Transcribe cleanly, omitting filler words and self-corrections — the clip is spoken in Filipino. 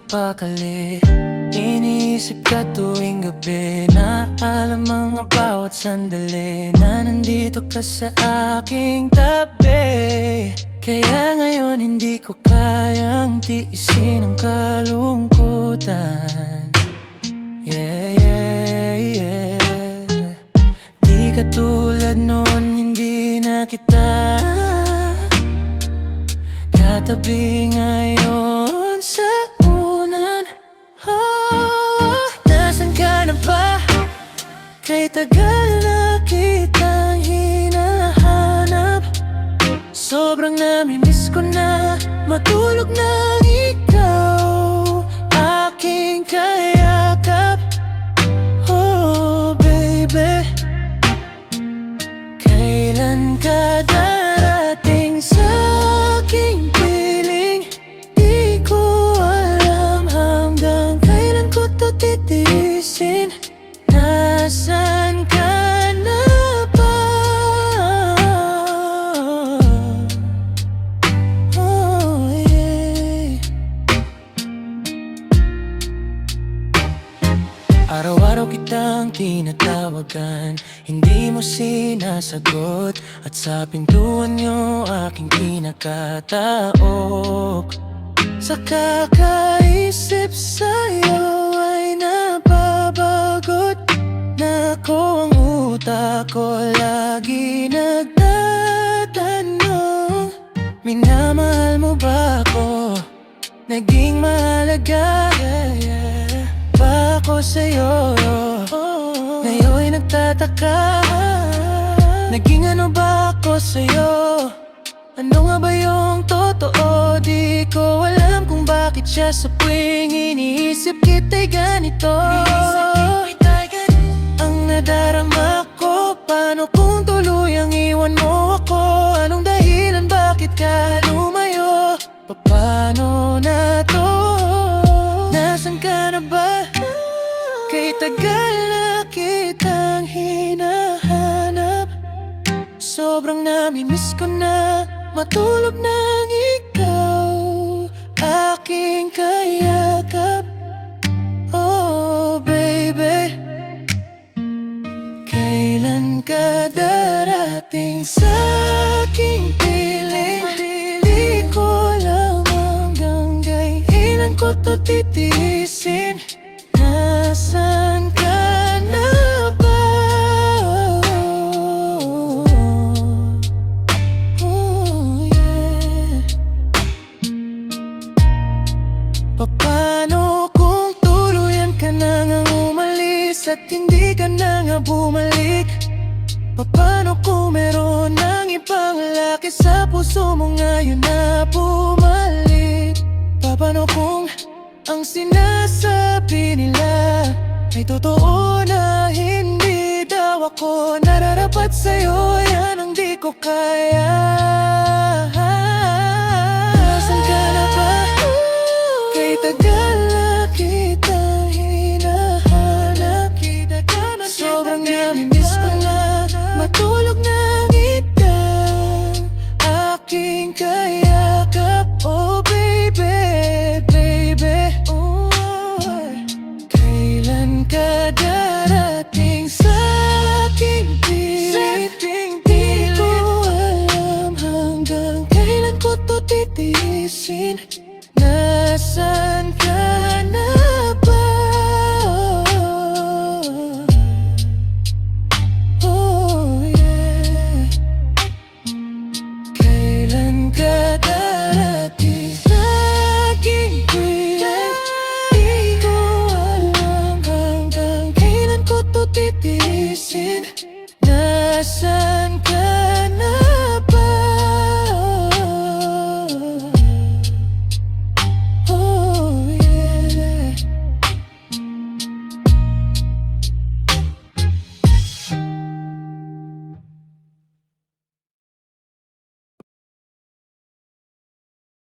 mapakali. Iniisip ka tuwing gabi na alam mga bawat sandali na nandito ka sa aking tabi. Kaya ngayon hindi ko kayang tiisin ang kalungkutan. Yeah, yeah, yeah. Di katulad noon, hindi na kita katabi ngayon sa unan. Nasaan ka na ba? Kay tagal na kitang hinahanap. Sobrang namimiss ko na matulog na ikaw aking kayakap. Oh baby, kailan ka darating sa aking piling? Di ko alam hanggang kailan ko to titiisin. Nasaan ka na ba? Oh yeah. Araw-araw kitang tinatawagan, hindi mo sinasagot. At sa pintuan nyo aking kinakataok. Sa kakaisip sa'yo ay nababagot na ko. Ang utak ko lagi nagtatanong, minamahal mo ba ako? Naging mahalaga ba ako sa'yo? Ngayon'y nagtataka, naging ano ba ako sa'yo? Ano nga ba yung totoo? Di ko alam kung bakit siya sa tuwing iniisip kita'y ganito. Ang nadarama ko, paano kung tuluyang iwan mo ako? Anong dahilan, bakit ka lumayo? Paano na to? Nasaan ka na ba? Kay tagal na kitang hinahanap. Sobrang namimiss ko na matulog nang ikaw aking kayakap. Oh baby, kailan ka darating sa aking piling? Di ko alam hanggang kailan ko to titiisin. Nasaan ka na ba? Oh yeah. Paano kung tuluyan ka na ngang umalis at hindi ka na nga bumalik? Paano kung meron ng ibang lalaki sa puso mo ngayon na bumalik? Paano kung ang sinasabi nila ay totoo na hindi daw ako nararapat sa'yo? Yan ang di ko kaya. Nasaan ka na ba? Kay tagal na kitang hinahanap. Sobrang namimiss ko na matulog na kitang aking kayakap. Oh baby, baby, oh. Kailan ka darating sa aking piling? Di ko alam hanggang kailan ko to titiisin. Nasaan ka na ba? Oh yeah. Kailan ka darating sa aking piling? Di ko alam hanggang kailan ko to titiisin. Nasaan